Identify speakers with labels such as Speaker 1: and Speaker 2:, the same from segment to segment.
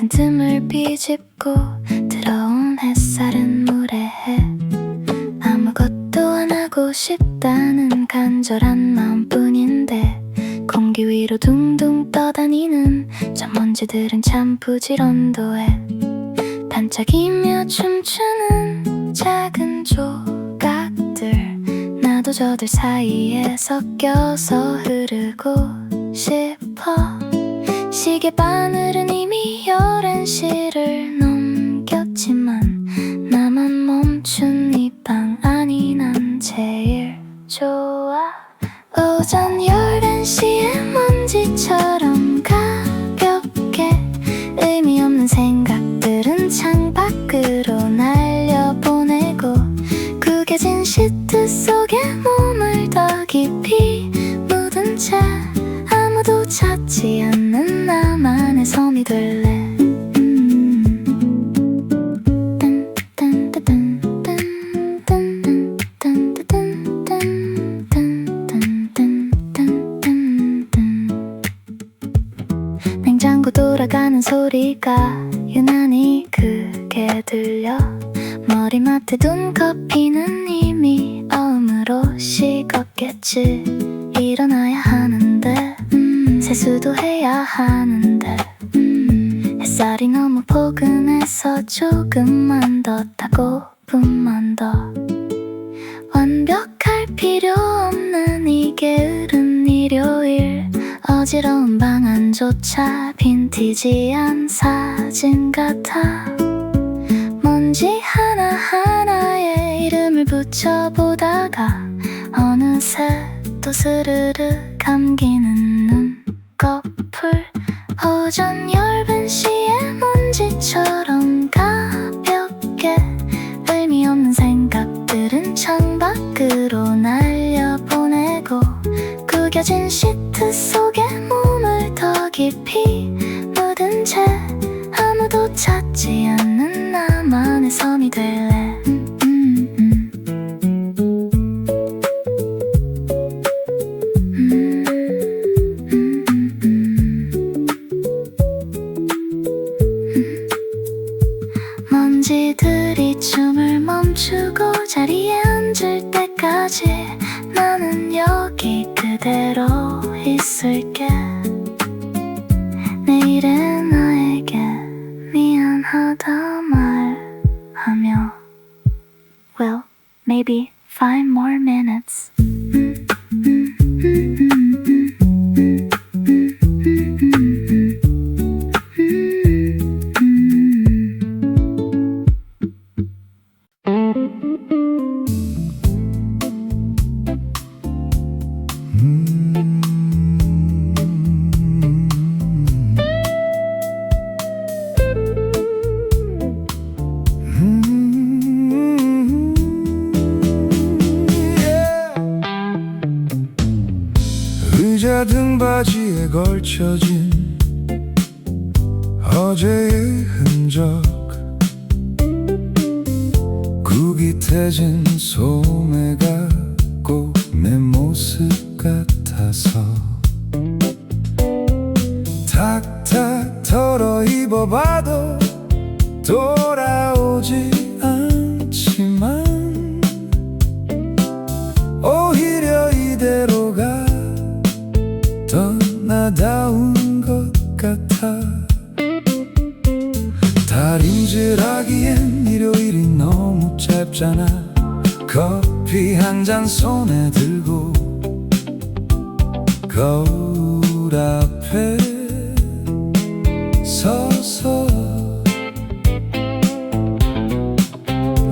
Speaker 1: 틈을 비집고 들어온 햇살은 무례해. 아무것도 안 하고 싶다는 간절한 마음뿐인데 공기 위로 둥둥 떠다니는 저 먼지들은 참 부지런도해. 반짝이며 춤추는 작은 조각들, 나도 저들 사이에 섞여서 흐르고 싶어. 시계 바늘은 이미 11시를 넘겼지만 나만 멈춘 이 방 안이 난 제일 좋아. 오전 11시에 먼지처럼 가볍게 의미 없는 생각들은 창밖으로 날려보내고 구겨진 시트 속에 몸을 더 깊이 묻은 채 아무도 찾지 않는 나만의 섬이 될래. 냉장고 돌아가는 소리가 유난히 크게 들려. 머리맡에 둔 커피는 이미 어음으로 식었겠지. 일어나야 하는데 세수도 해야 하는데 햇살이 너무 포근해서 조금만 더 타고 분만 더. 완벽할 필요 없는 이 게으른 일요일, 어지러운 방안조차 빈티지한 사진 같아. 먼지 하나하나에 이름을 붙여보다가 어느새 또 스르르 감기는 눈꺼풀. 오전 11시에 먼지처럼 가볍게 의미 없는 생각들은 창밖으로 날려보내고 구겨진 시트 속에 몸을 더 깊이 묻은 채 아무도 찾지 않는 나만의 섬이 될래. 먼지들이 춤을 멈추고 자리에 앉을 때까지 나는 여기 그대로 있을게. 내일의 나에게 미안하다 말하며 Well, maybe 5 more minutes.
Speaker 2: 의자 등받이에 걸쳐진 어제의 흔적, 구깃해진 소매가 꼭 내 모습 같아서 탁탁 털어 입어봐도 돌아오지 않지만 오히려 이대로가 더 나다운 것 같아. 다림질하기엔 일요일이 너무 짧잖아. 커피 한 잔 손에 들고 거울 앞에 서서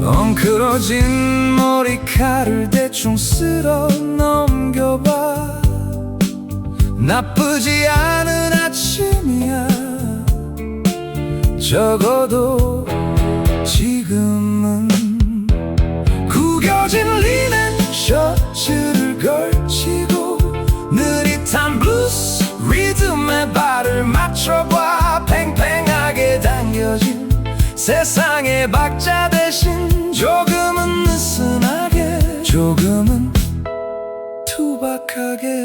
Speaker 2: 엉클어진 머리카락을 대충 쓸어 넘겨봐. 나쁘지 않은 아침이야. 적어도 지금은 구겨진 리넨 셔츠를 걸치고 느릿한 블루스 리듬에 발을 맞춰봐. 팽팽하게 당겨진 세상의 박자 대신 조금은 느슨하게, 조금은 투박하게.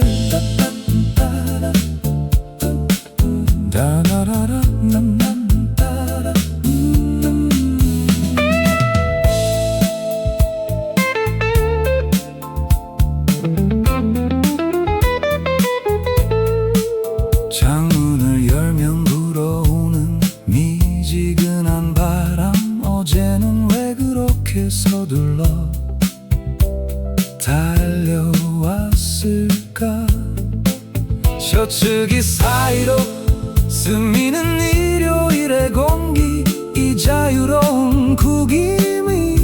Speaker 2: 다라라라 달려왔을까. 셔츠기 사이로 스미는 일요일의 공기, 이 자유로운 구김이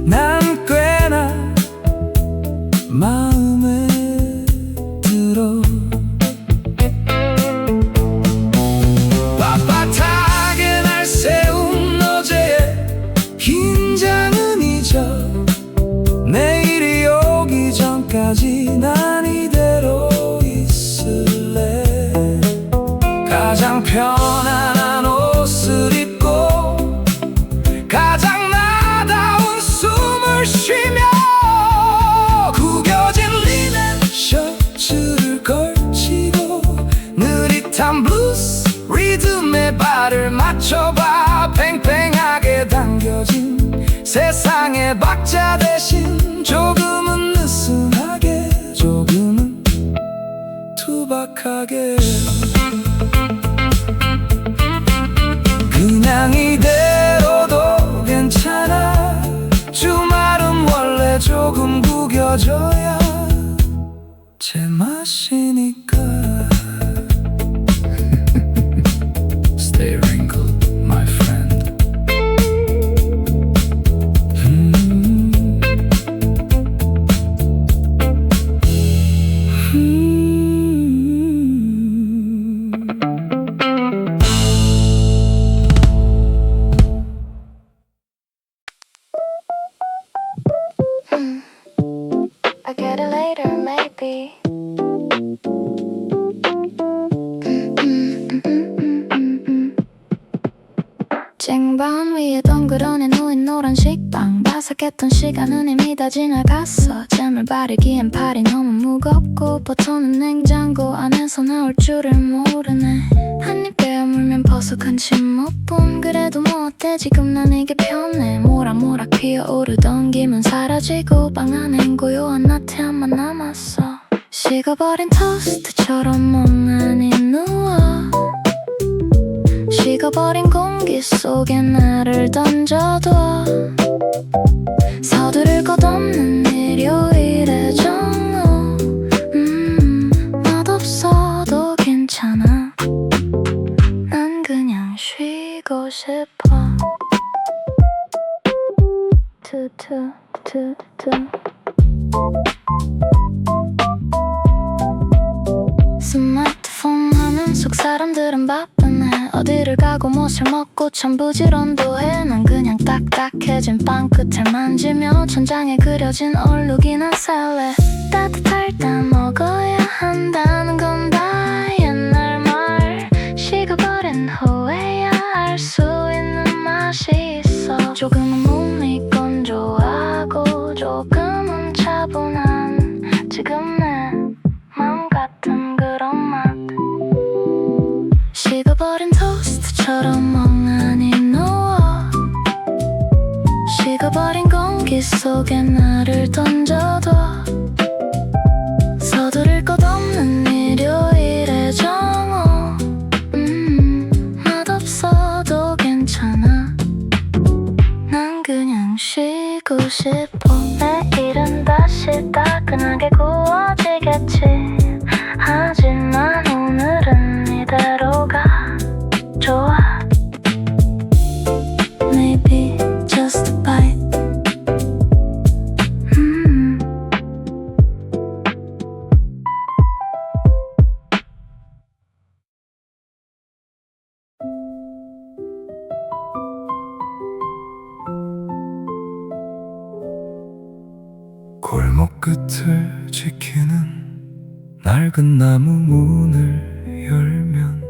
Speaker 2: 난 꽤나 마음에 들어. 빳빳하게 날 세운 어제의 긴장은 잊어. 내일이 오기 전까지 난 이대로 있을래. 가장 편안한 옷을 입고 가장 나다운 숨을 쉬며 구겨진 리넨 셔츠를 걸치고 느릿한 블루스 리듬에 발을 맞춰봐. 팽팽하게 당겨진 세상의 박자 대신 조금은 느슨하게, 조금은 투박하게. 그냥 이대로도 괜찮아. 주말은 원래 조금 구겨져야 제맛이니까. Stay wrinkled, my friend.
Speaker 1: I get it later, maybe. 쟁반 위에 덩그러니 놓인 노란 식빵. 바삭했던 시간은 이미 다 지나갔어. 잼을 바르기엔 팔이 너무 무겁고 버터는 냉장고 안에서 나올 줄을 모르네. 한입 베어물면 버석한 침묵뿐. 그래도 뭐 어때 지금 난 이게 편해. 모락모락 피어오르던 김은 사라지고 방 안엔 고요한 나태함만 남았어. 식어버린 토스트처럼 멍하니 누워. 식어버린 공기 속에 나를 던져둬. 서두를 것 없는 일요일의 정오. 맛없어도 괜찮아. 난 그냥 쉬고 싶어. 투투투투. 스마트폰 화면 속 사람들은 바쁘네. 어디를 가고 무엇을 먹고 참 부지런도해. 난 그냥 딱딱해진 빵 끝을 만지며 천장에 그려진 얼룩이나 셀래. 따뜻할 때 먹어야 한다는 건 다 옛날 말. 식어버린 후에야 알 수 있는 맛이 있어. 조금은 못 믿곤 좋아하고 조금은 차분한 지금 내 맘 같은 그런 맛. 식어버린 토스트처럼 멍하니 누워. 식어버린 공기 속에 나를 던져둬. 서두를 것 없는 일요일의 정오. 맛없어도 괜찮아. 난 그냥 쉬고 싶어. 내일은 다시 따끈하게 구워지겠지. 하지만 오늘은 이대로가 좋아. Maybe just a bite.
Speaker 2: 골목 끝을 지키는 낡은 나무 문을 열면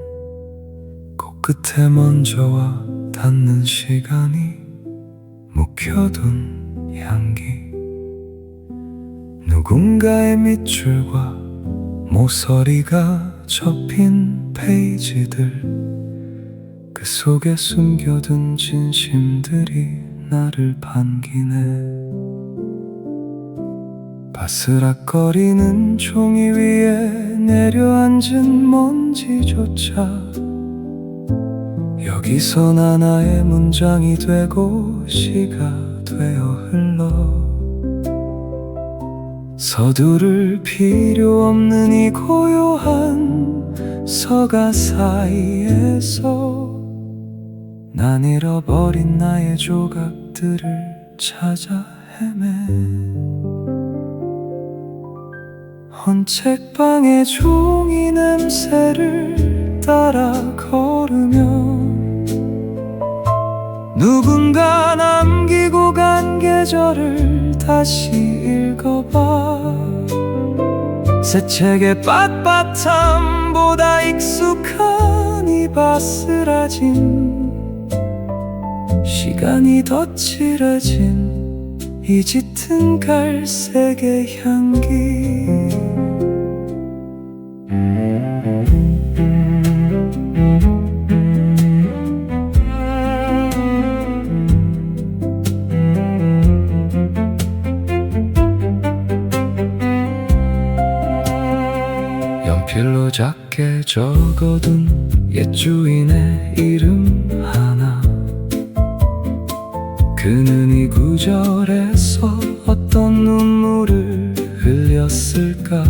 Speaker 2: 코끝에 먼저 와 닿는 시간이 묵혀둔 향기. 누군가의 밑줄과 모서리가 접힌 페이지들. 그 속에 숨겨둔 진심들이 나를 반기네. 바스락거리는 종이 위에 내려앉은 먼지조차 여기서 하나의 문장이 되고 시가 되어 흘러. 서두를 필요 없는 이 고요한 서가 사이에서 난 잃어버린 나의 조각들을 찾아 헤매 헌 책방의 종이 냄새를 따라 걸으며 누군가 남기고 간 계절을 다시 읽어봐 새 책의 빳빳함보다 익숙한 이 바스라짐 시간이 더 칠해진 이 짙은 갈색의 향기 연필로 작게 적어둔 옛 주인의 이름 하나 그는 이 구절에서 어떤 눈물을 흘렸을까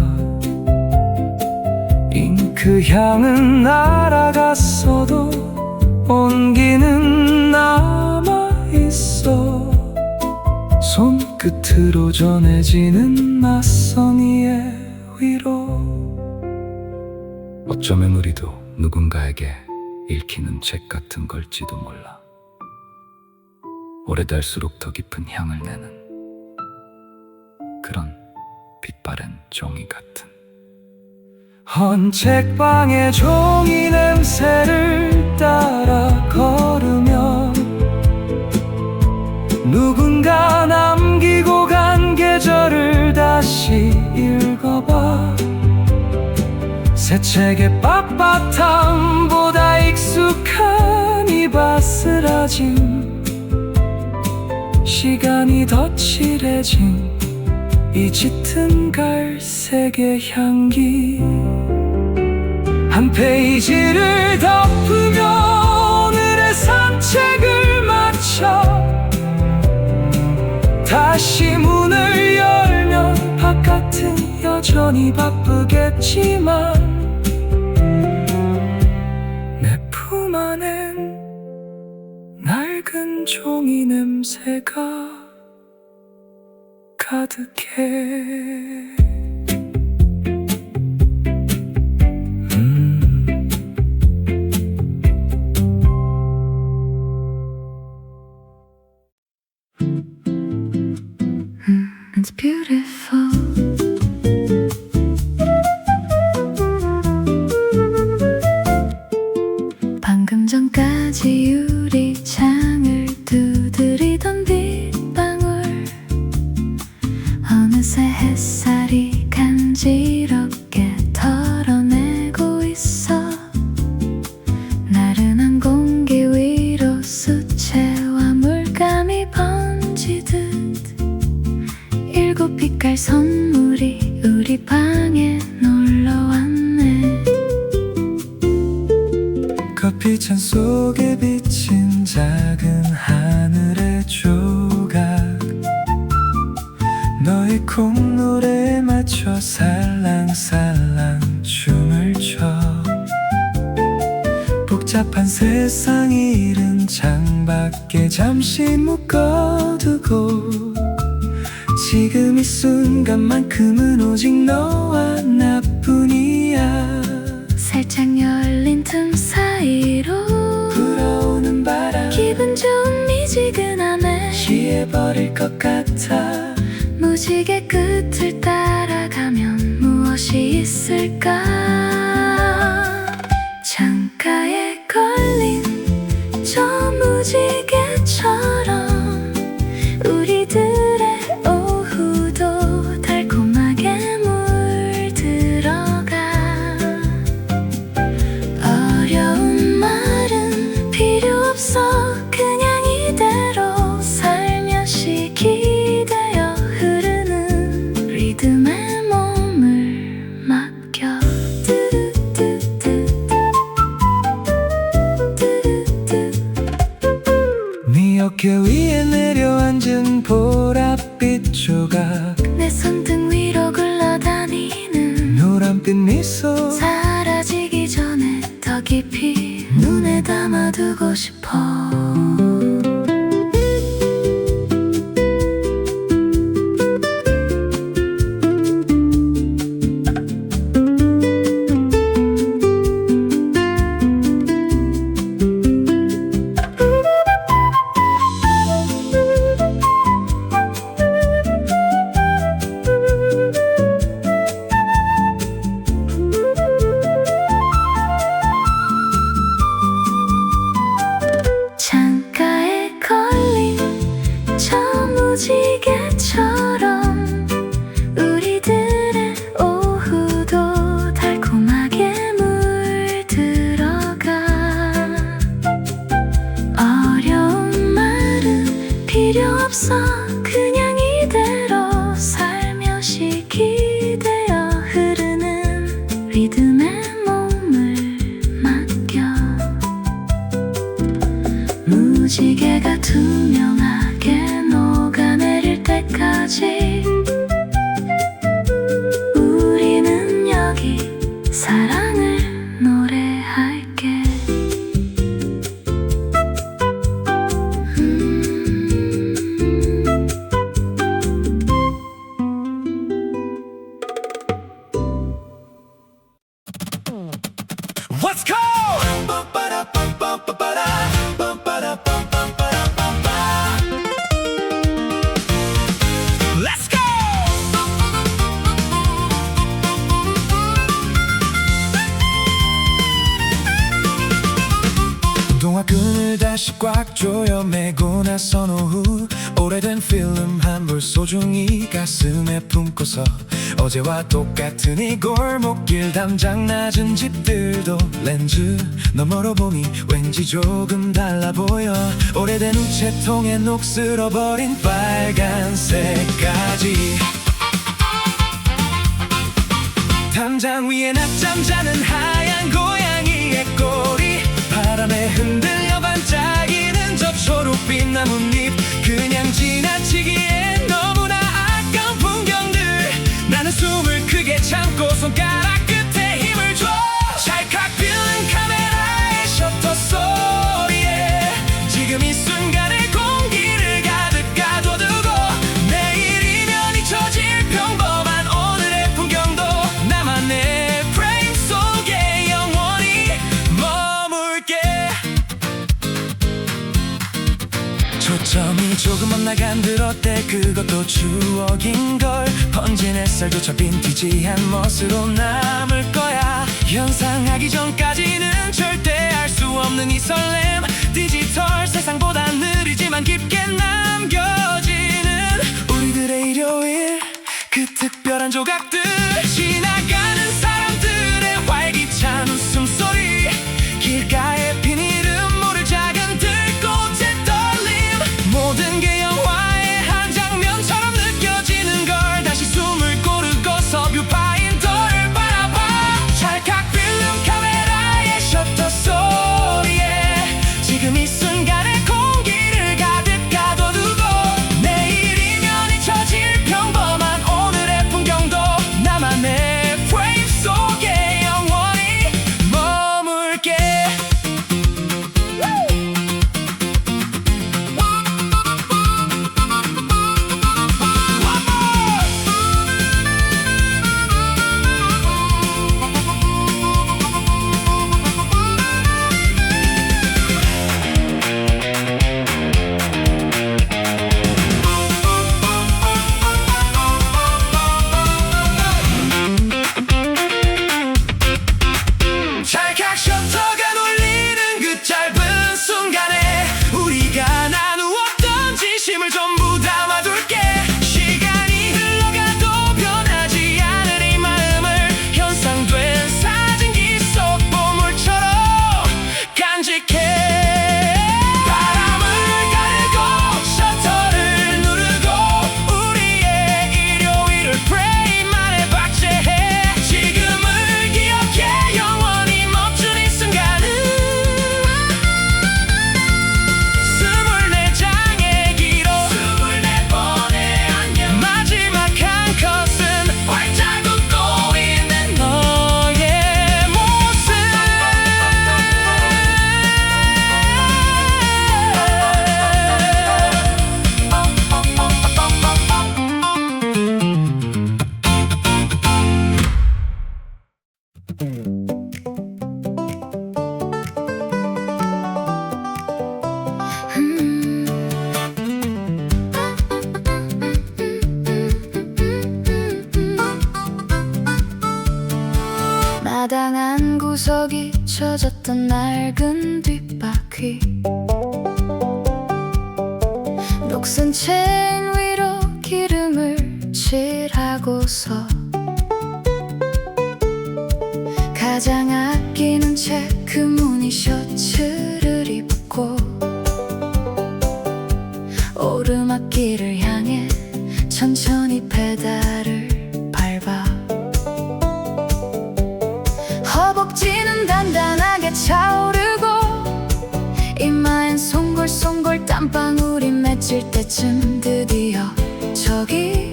Speaker 2: 잉크 향은 날아갔어도 온기는 남아있어 손끝으로 전해지는 낯선 이의 위로 어쩌면 우리도 누군가에게 읽히는 책 같은 걸지도 몰라 오래될수록 더 깊은 향을 내는 그런 빛바랜 종이 같은 헌 책방의 종이 냄새를 따라 걸으며 누군가 남기고 간 계절을 다시 읽어봐 새 책의 빳빳함보다 익숙한 이 바스라짐 시간이 더 칠해진 이 짙은 갈색의 향기 한 페이지를 덮으며 오늘의 산책을 마쳐 다시 문을 열면 바깥은 여전히 바쁘겠지만 내 품 안엔 낡은 종이 냄새가 가득해
Speaker 1: It's beautiful. 방금 전까지 유리창을 두드리던 빗방울 어느새 햇살이 간지럽게 털어내고 있어 나른한 공기 위로 수채화 물감이 번지듯 일곱 빛깔 선물이 우리 방에 놀러왔네
Speaker 2: 커피잔 속에 비친 작은 하늘의 조각 너의 콧노래에 맞춰 살랑살랑 춤을 춰 복잡한 세상 일은 창밖에 잠시 묶어두고 지금 이 순간만큼은 오직 너와 나뿐이야
Speaker 1: 살짝 열린 틈 사이로
Speaker 2: 불어오는 바람
Speaker 1: 기분 좋은 미지근함에
Speaker 2: 취해버릴 것 같아
Speaker 1: 무지개 끝을 따라가면 무엇이 있을까 창가에 걸린 저 무지개처럼 우리들의 오후도 달콤하게 물들어가 어려운 말은 필요 없어 그냥 이대로 살며시 기대어 흐르는 리듬에 몸을 맡겨 뚜루 거지. 우리는 여기 사랑을 노래할게.
Speaker 2: Let's go! Let's go! 동화끈을 다시 꽉 조여 매고 나선 오후 오래된 필름 한 볼 소중히 가슴에 품고서 어제와 똑같은 이 골목길 담장 낮은 집들도 렌즈 너머로 보니 왠지 조금 달라 보여. 오래된 우체통에 녹슬어버린 빨간색까지 담장 위에 낮잠 자는 하얀 고양이의 꼬리 바람에 흔들려 반짝이는 저 초록빛 나뭇잎 그냥 지나치기엔 너무나 아까운 풍경들 나는 숨을 크게 참고 손가락 끝에 힘을 줘 찰칵 비는 카메라의 셔터 소리에 지금 이 순간의 공기를 가득 가둬두고 내일이면 잊혀질 평범한 오늘의 풍경도 나만의 프레임 속에 영원히 머물게. 초점이 조금만 나간 들었대 그것도 추억인걸 번진 햇살조차 빈티지한 멋으로 남을 거야. 현상하기 전까지는 절대 알 수 없는 이 설렘 디지털 세상보다 느리지만 깊게 남겨지는 우리들의 일요일 그 특별한 조각들 지나가는 사람들의 활기찬 웃음소리 길가에 핀 이름 모를 작은 들꽃의 떨림 모든 게 영화의 한 장면처럼 느껴지는 걸 다시 숨을 고르고서 뷰파인더를 바라봐 찰칵 필름 카메라의 셔터 소리에 지금 이 순간의 공기를 가득 가둬두고 내일이면 잊혀질 평범한 오늘의 풍경도 나만의 프레임 속에 영원히 머물게. 찰칵 셔터가 눌리는 그 짧은 순간에 우리가 나누었던 진심을 전부 담아둘게. 시간이 흘러가도 변하지 않을 이 마음을 현상된 사진기 속 보물처럼 간직해. 바람을 가르고 셔터를 누르고 우리의 일요일을 프레임 안에 박제해. 지금을 기억해 영원히 멈춘 이 순간은 24장의 기록 24번의 안녕 마지막 한 컷은 활짝 웃고 있는 너의 모습.
Speaker 1: 마당 한 구석이 젖었던 낡은 뒷바퀴 녹슨 체인 위로 기름을 칠하고서 가장 아끼는 체크 무늬 셔츠를 입고 오르막길을 향해 천천히 페달을 밟아 허벅지는 단단하게 차오르고 이마엔 송골송골 땀방울이 맺힐 때쯤 드디어 저기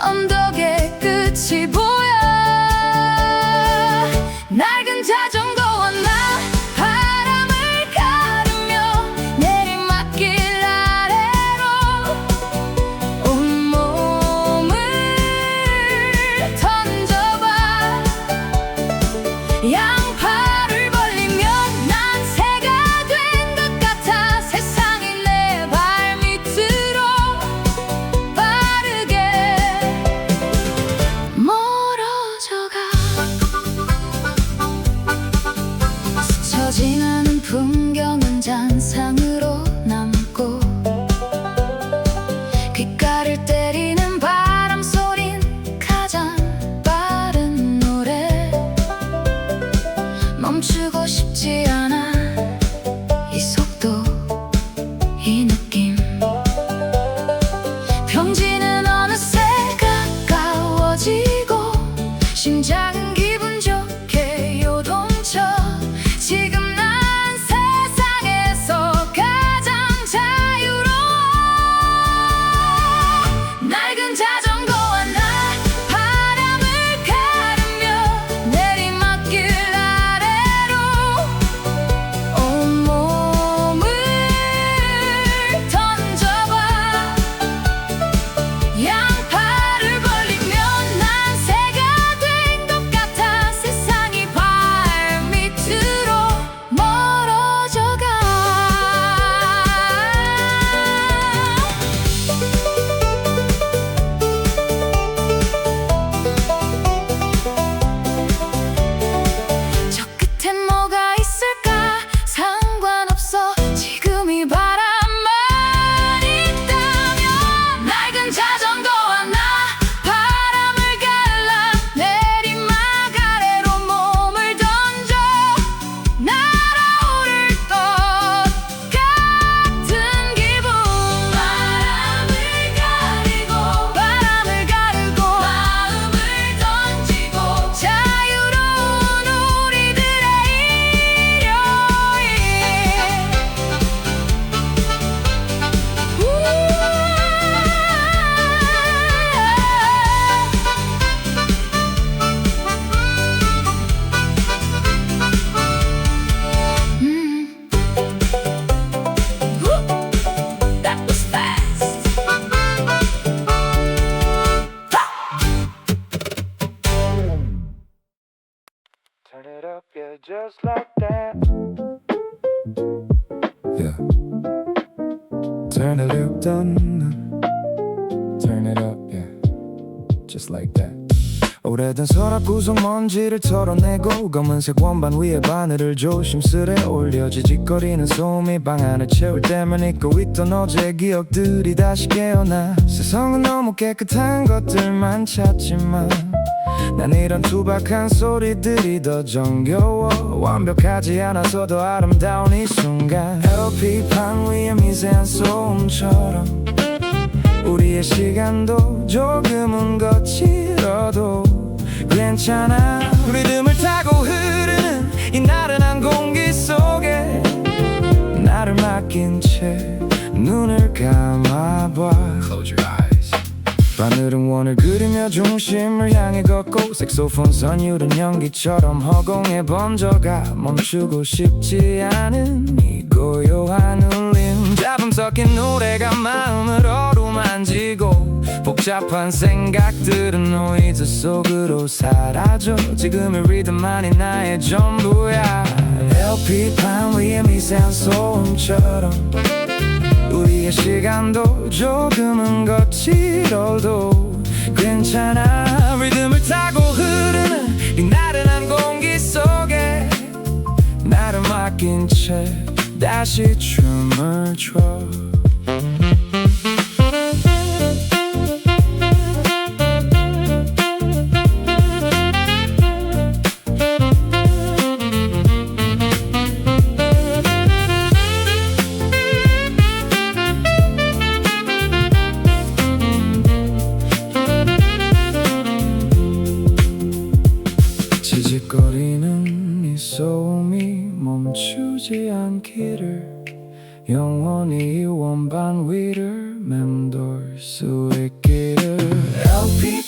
Speaker 1: 언덕의 끝이 보여. 낡은 자전거와 나 바람을 가르며 내리막길 아래로 온몸을 던져봐. 양팔을 벌리면 난 새가 된 것 같아. 세상이 내 발밑으로 빠르게 멀어져가. 스쳐 지나는 풍경은 잔상으로 남고 귓가를 때리는 바람 소린 가장 빠른 노래. 멈추고 싶지 않아 이 속도 이 느낌. 평지는 어느새 가까워지고 심장은 기분 좋게 요동쳐. 지금 난 세상에서 가장 자유로워. 낡은 자전거와 나 바람을 가르며 내리막길 아래로 온몸을 던져봐. 양팔을 벌리면 난 새가 된 것 같아. 세상이 발밑으로 멀어져가. 저 끝엔 뭐가 있을까? 상관없어. 지금 이 바람만 있다면. 낡은 자전거와 나 바람을 갈라 내리막 아래로 몸을 던져. 날아오를 것 같은 기분. 바람을 가르고 마음을 던지고 자유로운 우리들의 일요일. That was fast.
Speaker 2: Turn it up, yeah, just like that. Yeah. Turn it up, done. Turn it up, yeah, just like that. 오래된 서랍 구석 먼지를 털어내고 검은색 원반 위에 바늘을 조심스레 올려. 지직거리는 소음이 방 안을 채울 때면 잊고 있던 어제의 기억들이 다시 깨어나. 세상은 너무 깨끗한 것들만 찾지만 난 이런 투박한 소리들이 더 정겨워. 완벽하지 않아서도 아름다운 이 순간. LP판 위에 미세한 소음처럼 우리의 시간도 조금은 거칠어도 괜찮아. 리듬을 타고 흐르는 이 나른한 공기 속에 나를 맡긴 채 눈을 감아봐. Close your eyes. 바늘은 원을 그리며 중심을 향해 걷고 색소폰 선율은 연기처럼 허공에 번져가. 멈추고 싶지 않은 이 고요한 울림. 잡음 섞인 노래가 마음을 어루만지고 복잡한 생각들은 노이즈 속으로 사라져. 지금의 리듬만이 나의 전부야. LP판 위에 미세한 소음처럼 우리의 시간도 조금은 거칠어도 괜찮아. 리듬을 타고 흐르는 이 나른한 공기 속에 나를 맡긴 채 다시 춤을 춰. 지직거리는 이 소음이 멈추지 않기를. 영원히 이 원반 위를 맴돌 수 있기를. LP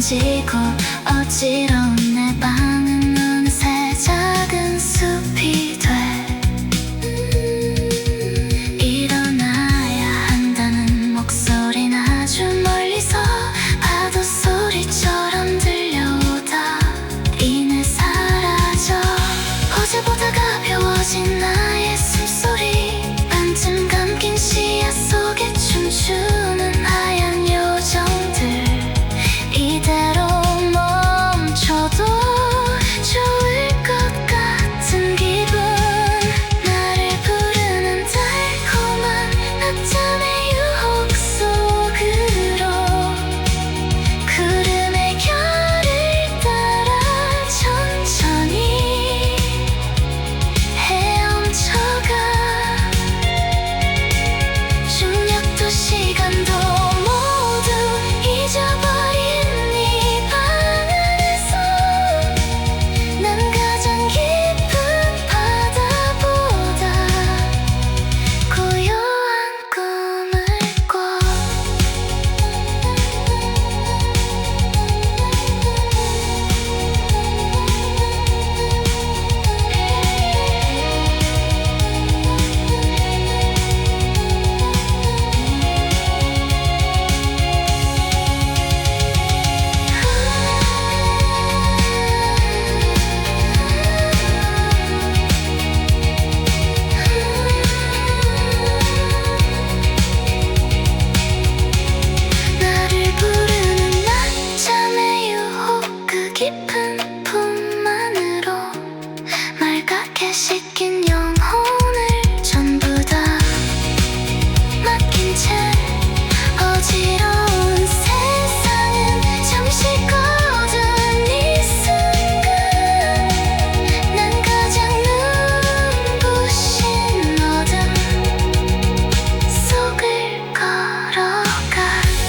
Speaker 1: 번지고 어지러운 내 방은 어느새 작은 숲이 돼 일어나야 한다는 목소리는 아주 멀리서 파도 소리처럼 들려오다 이내 사라져 어제보다 가벼워진 나의 숨소리 반쯤 감긴 시야 속에 춤추는 하얀 요정들 이대로 멈춰도 좋을 것 같은 기분 나를 부르는 달콤한 낮잠의 유혹 속으로 구름의 결을 따라 천천히 헤엄쳐가 중력도 시간도 모두 잊어버린 이 방 안에서 난 가장 깊은 바다보다 고요한 꿈을 꿔 나를 부르는 낮잠의 유혹 그 깊은 품 안으로 말갛게 씻긴 영혼을 전부 다 맡긴 채 어지러운 세상은 잠시 꺼둔 이 순간 난 가장 눈부신 어둠 속을 걸어가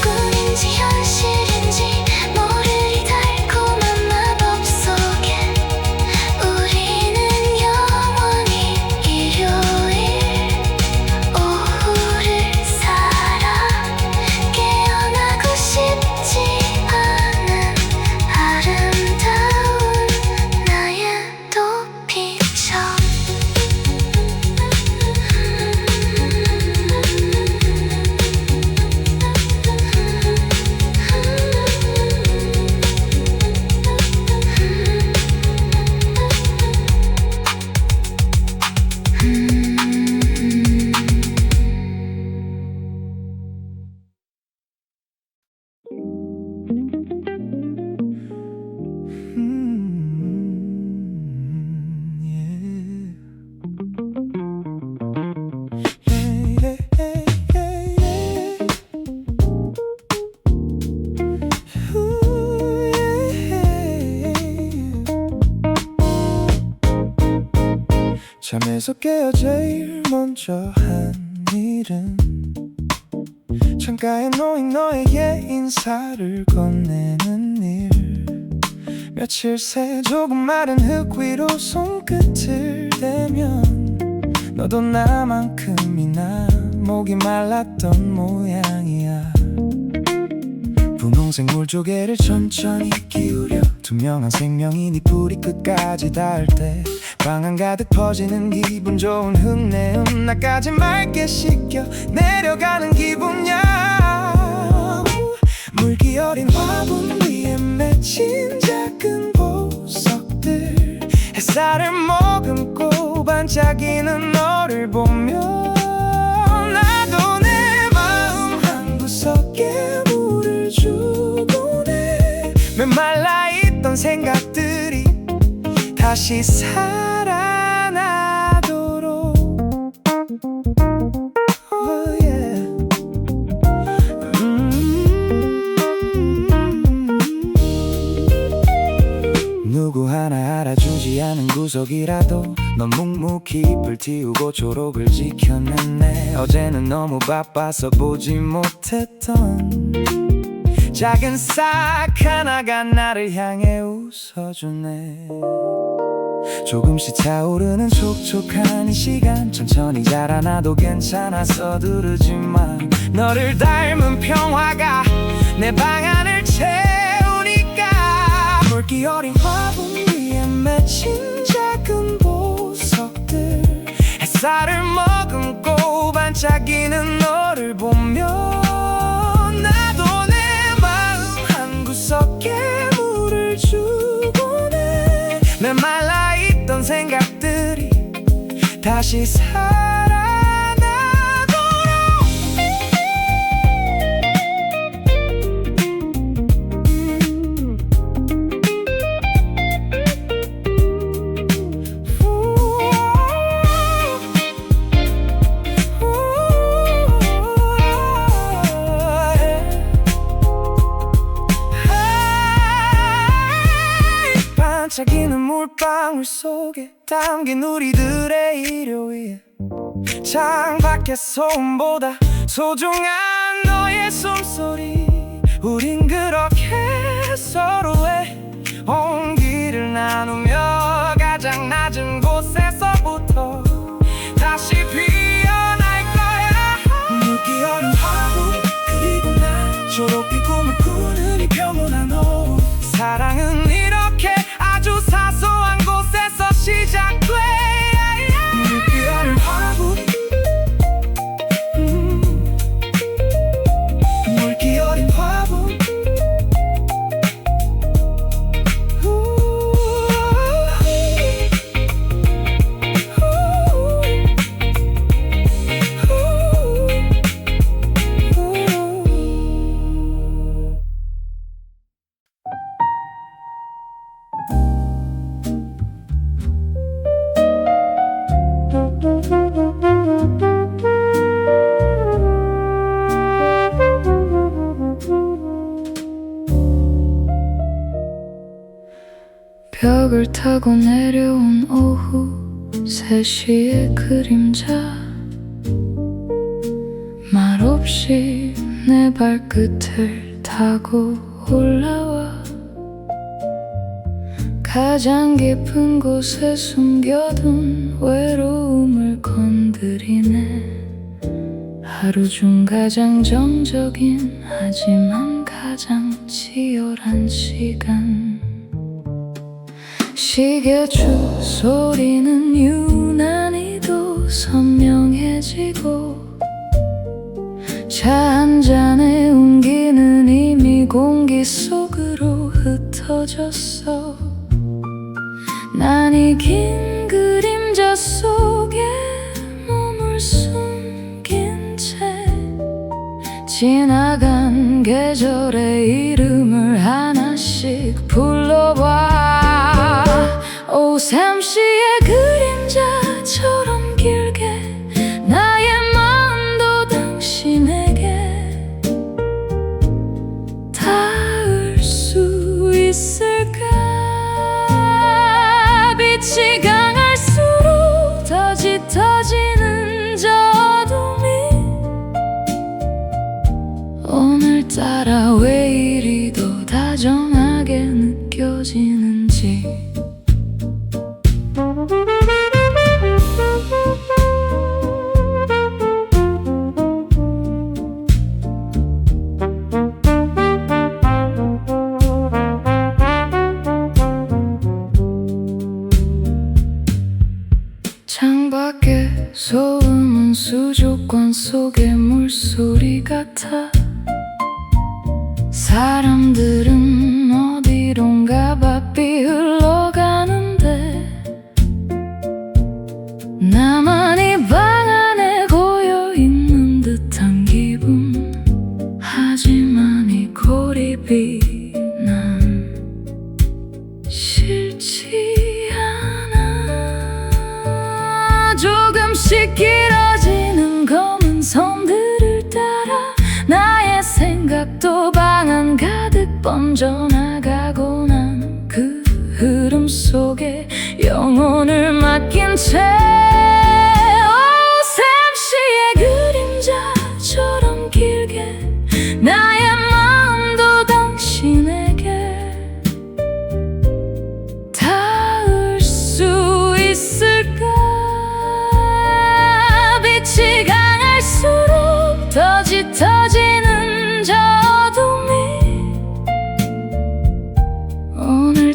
Speaker 1: 꿈인지 현실인지 모를 이 달콤한 마법 속에 우리는 영원히 일요일 오후를 살아 깨어나고 싶지 않은 아름다운 나의 도피처
Speaker 2: 잠에서 깨어 제일 먼저 한 일은 창가에 놓인 너에게 인사를 건네는 일 며칠 새 조금 마른 흙 위로 손끝을 대면 너도 나만큼이나 목이 말랐던 모양이야 분홍색 물조개를 천천히 기울여 투명한 생명이 네 뿌리 끝까지 닿을 때 방 안 가득 퍼지는 기분 좋은 흙내음 나까지 맑게 씻겨 내려가는 기분이야 물기 어린 화분 위에 맺힌 작은 보석들 햇살을 머금고 반짝이는 너를 보며 나도 내 마음 한 구석에 물을 주곤 해 메말라 있던 생각들이 다시 살아나도록 oh yeah. 누구 하나 알아주지 않은 구석이라도 넌 묵묵히 불 띄우고 초록을 지켜냈네 어제는 너무 바빠서 보지 못했던 작은 싹 하나가 나를 향해 웃어주네 조금씩 차오르는 촉촉한 이 시간 천천히 자라나도 괜찮아 서두르지만 너를 닮은 평화가 내 방 안을 채우니까 물기 어린 화분 위에 맺힌 작은 보석들 햇살을 머금고 반짝이는 너를 보며 나도 내 마음 한구석에 물을 주곤 해 메말라있던 생각들이 다시 살아나도록 반짝이는 물방울 속에 담긴 우리들의 일요일 창밖의 소음보다 소중한 너의 숨소리 우린 그렇게 서로의 온기를 나누며 가장 낮은 곳에서부터 다시 피어날 거야 물기 어린 화분 그리고 나 초록빛 꿈을 꾸는 이 평온한 오후 사랑은 이렇게 아주 사소한 곳에서 시작돼 물기 어린 화분 물기 어린 화분
Speaker 1: 벽을 타고 내려온 오후 3시의 그림자 말없이 내 발끝을 타고 올라와 가장 깊은 곳에 숨겨둔 외로움을 건드리네 하루 중 가장 정적인 하지만 가장 치열한 시간 시계추 소리는 유난히도 선명해지고 차 한 잔의 온기는 이미 공기 속으로 흩어졌어 난 이 긴 그림자 속에 몸을 숨긴 채 지나간 계절의 이름을 하나씩 불러봐 오삼시의 그림자처럼 길게 나의 마음도 당신에게 닿을 수 있을까 빛이 강할수록 더 짙어지는 저 어둠이 오늘따라 왜 이리 더 다정하게 느껴지는지 창밖의 소음은 수족관 속의 물소리 같아 사람들은 어디론가 바삐 흘러가는데 나만 이 방 안에 고여있는 듯한 기분 하지만 이 고립이 난 싫지 않아 조금씩 길어지는 검은 선들을 따라 나의 생각도 방 안 가득 번져나가고 난 그 흐름 속에 영혼을 맡긴 채 오삼시의 그림자처럼 길게 나의 마음도 당신에게 닿을 수 있을까 빛이 강할수록 더 짙어지는 저 어둠이 오늘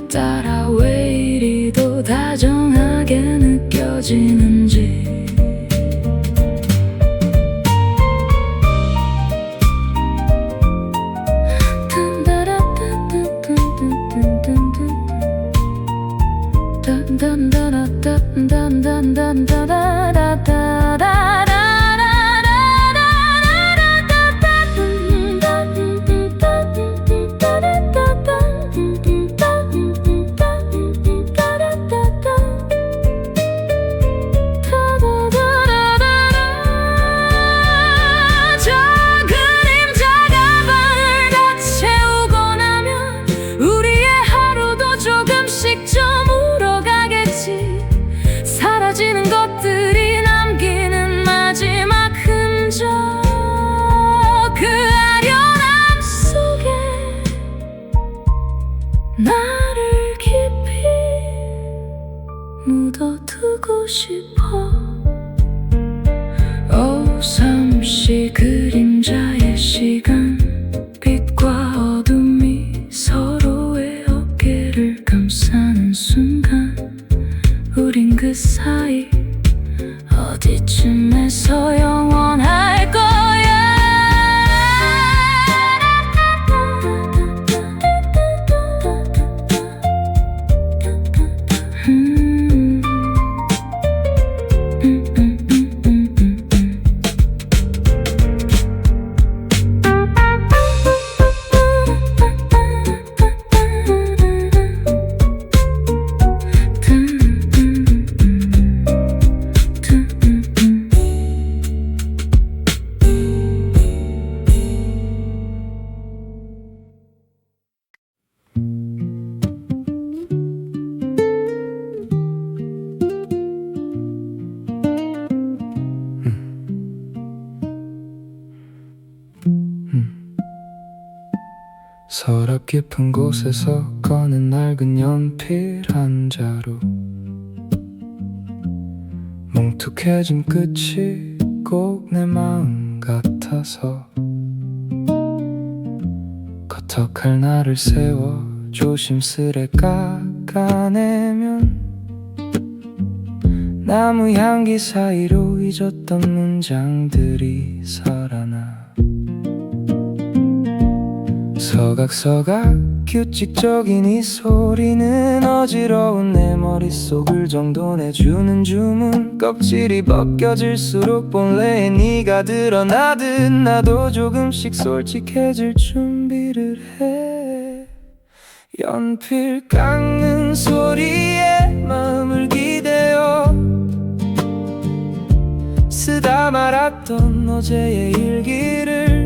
Speaker 1: 없이 그림자의 시간 빛과 어둠이 서로의 어깨를 감싸는 순간 우린 그 사이 어디쯤에서 영원할 거야.
Speaker 2: 서랍 깊은 곳에서 꺼낸 낡은 연필 한 자루 뭉툭해진 끝이 꼭 내 마음 같아서 거떡할 나를 세워 조심스레 깎아내면 나무 향기 사이로 잊었던 문장들이 살아나 서각서각 규칙적인 이 소리는 어지러운 내 머릿속을 정돈해주는 주문 껍질이 벗겨질수록 본래의 네가 드러나듯 나도 조금씩 솔직해질 준비를 해. 연필 깎는 소리에 마음을 기대어 쓰다 말았던 어제의 일기를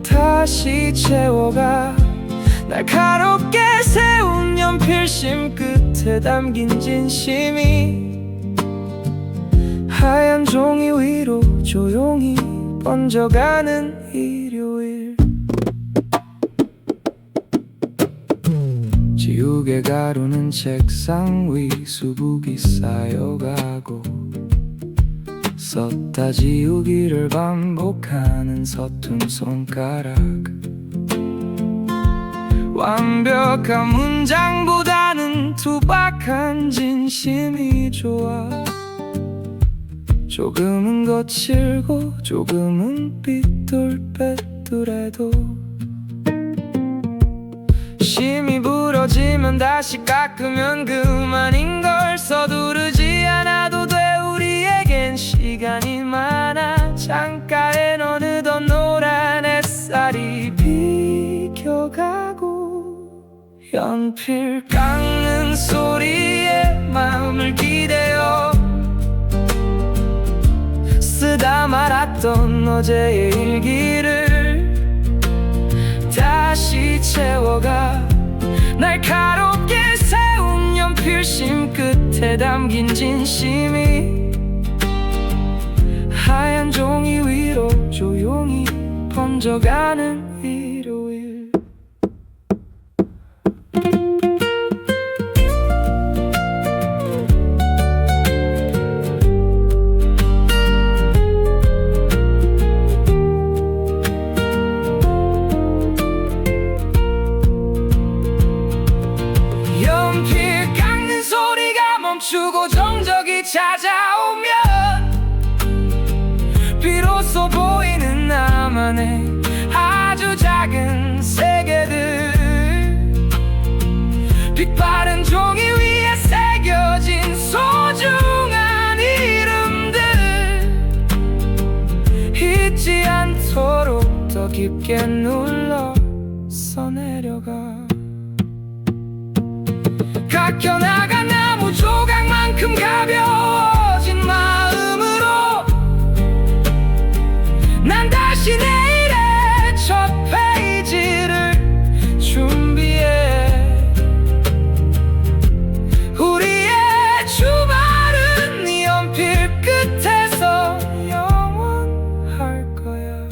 Speaker 2: 다시 채워가 날카롭게 세운 연필심 끝에 담긴 진심이 하얀 종이 위로 조용히 번져가는 일요일 지우개 가루는 책상 위 수북이 쌓여가고 썼다 지우기를 반복하는 서툰 손가락 완벽한 문장보다는 투박한 진심이 좋아 조금은 거칠고 조금은 삐뚤빼뚤해도 심이 부러지면 다시 깎으면 그만인걸 서두르지 않아도 돼 우리에겐 시간이 많아 창가엔 어느덧 노란 햇살이 비켜가고 연필 깎는 소리에 마음을 기대어 쓰다 말았던 어제의 일기를 다시 채워가 날카롭게 세운 연필심 끝에 담긴 진심이 하얀 종이 위로 조용히 번져가는 일요일 연필 깎는 소리가 멈추고 정적이 찾아오면 비로소 보이는 나만의 아주 작은 세계들 빛바른 종이 위에 새겨진 소중한 이름들 잊지 않도록 더 깊게 눌러서 내려가 깎여나간 나무 조각만큼 가벼워진 마음으로 난 다시 내일의 첫 페이지를 준비해 우리의 주말은 네 연필 끝에서 영원할 거야.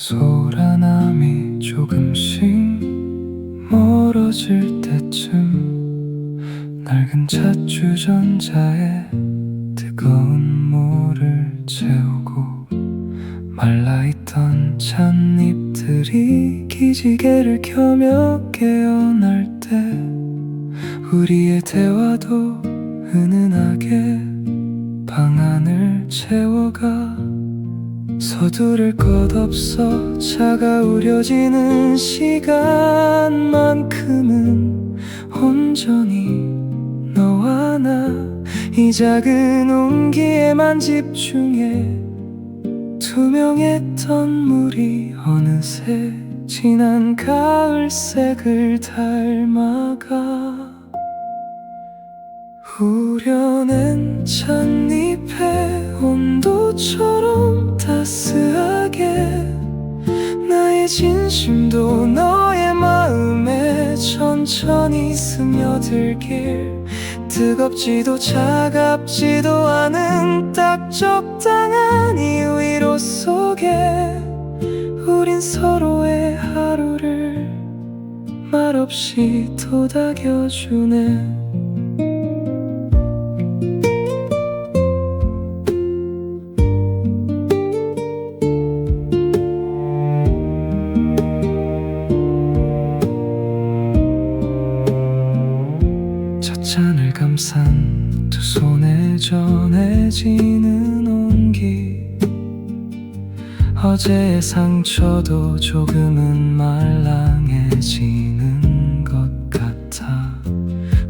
Speaker 2: 소란함이 조금씩 멀어질 때쯤 낡은 찻주전자에 뜨거운 물을 채우고 말라있던 찻잎들이 기지개를 켜며 깨어날 때 우리의 대화도 은은하게 방안을 채워가 서두를 것 없어 차가 우려지는 시간만큼은 온전히 너와 나 이 작은 온기에만 집중해 투명했던 물이 어느새 진한 가을색을 닮아가 우려낸 찻잎의 온도처럼 따스하게 나의 진심도 너의 마음에 천천히 스며들길 뜨겁지도 차갑지도 않은 딱 적당한 이 위로 속에 우린 서로의 하루를 말없이 토닥여주네 잔을 감싼 두 손에 전해지는 온기 어제의 상처도 조금은 말랑해지는 것 같아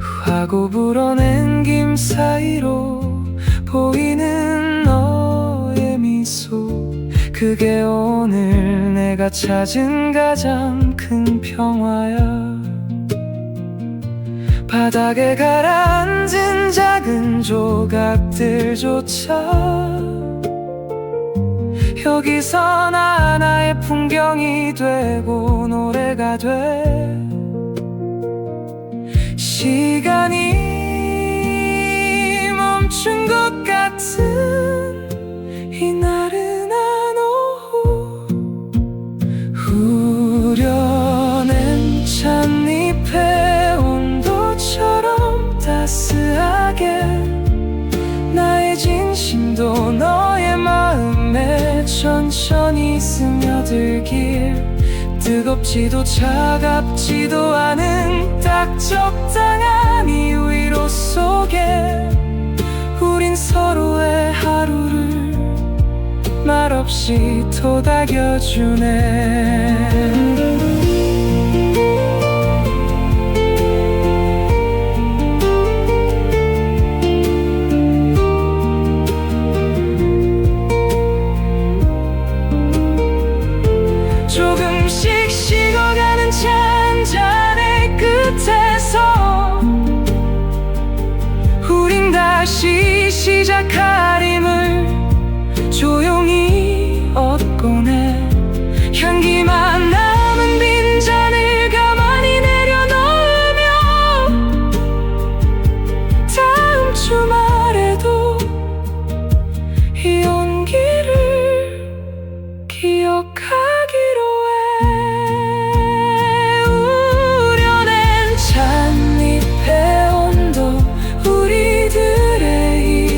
Speaker 2: 후하고 불어낸 김 사이로 보이는 너의 미소 그게 오늘 내가 찾은 가장 큰 평화야 바닥에 가라앉은 작은 조각들조차 여기서 나 하나의 풍경이 되고 노래가 돼 시간이 멈춘 것 같은 이 나른한 오후 우려낸 찻잎에 따스하게 나의 진심도 너의 마음에 천천히 스며들길 뜨겁지도 차갑지도 않은 딱 적당한 이 위로 속에 우린 서로의 하루를 말없이 토닥여주네 조금씩 식어가는 찬잔의 끝에서 우린 다시 시작할 힘을 조용히 얻곤 해 향기만 남은 빈잔을 가만히 내려놓으며 다음 주말에도 이 온기를 기억하기로 우려낸 찻잎의 온도 우리들의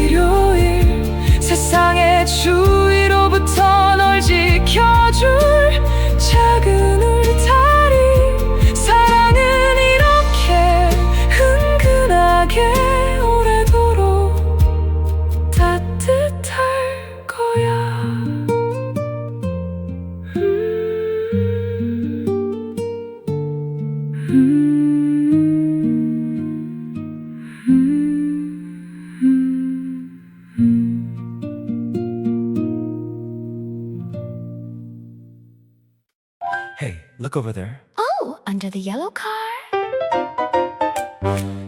Speaker 2: 일요일 세상의 주위로부터 널 지켜줄 작은 울타리 사랑은 이렇게 은근하게 오래도록 따뜻할 거야 Hey, look over there.
Speaker 1: Oh, under the yellow car.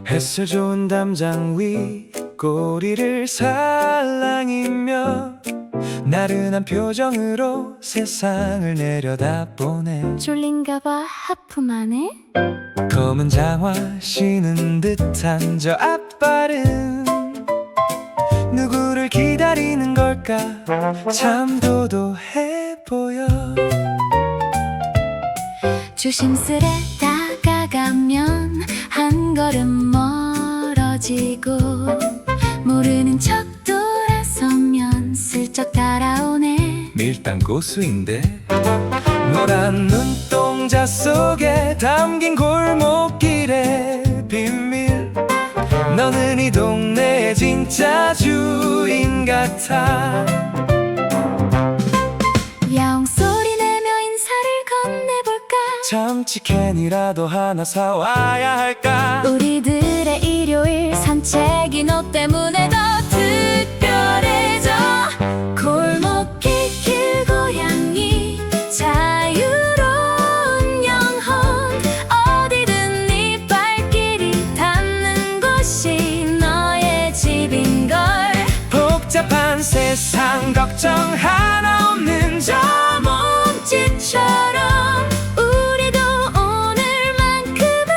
Speaker 2: 햇살 좋은 담장 위 꼬리를 살랑이며 나른한 표정으로 세상을 내려다보네
Speaker 1: 졸린가 봐 하품하네.
Speaker 2: 검은 장화 신은 듯한 저 앞발은 누구를 기다리는 걸까 참 도도해 보여
Speaker 1: 조심스레 다가가면 한 걸음 멀어지고 모르는 척 돌아서면 슬쩍 따라오네.
Speaker 2: 밀당 고수인데 노란 눈동자 속에 담긴 골목길의 비밀. 너는 이 동네의 진짜 주인 같아.
Speaker 1: 야옹 소리 내며 인사를 건네볼까.
Speaker 2: 참치 캔이라도 하나 사와야 할까.
Speaker 1: 우리들의 일요일 산책이 너 때문에 더 특별해져. 골목길 길고양이 자유로운 영혼. 어디든 네 발길이 닿는 곳이 너의 집인걸.
Speaker 2: 복잡한 세상 걱정 하나 없는 저
Speaker 1: 몸짓처럼 우리도 오늘만큼은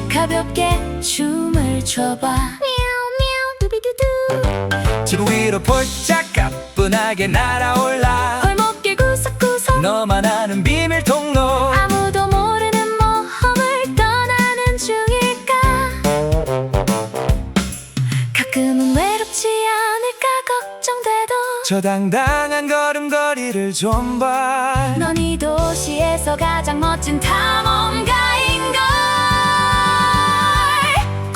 Speaker 1: 가볍게 춤을 춰봐. 미야오 두비두두.
Speaker 2: 지구 위로 폴짝 가뿐하게 날아올라.
Speaker 1: 골목길 구석구석
Speaker 2: 너만 아는 비밀 통로.
Speaker 1: 아무도 모르는 모험을 떠나는 중일까. 가끔은 외롭지 않을까 걱정돼도
Speaker 2: 저 당당한 걸음걸이를 좀 봐.
Speaker 1: 넌 이 도시에서 가장 멋진 탐험가인걸.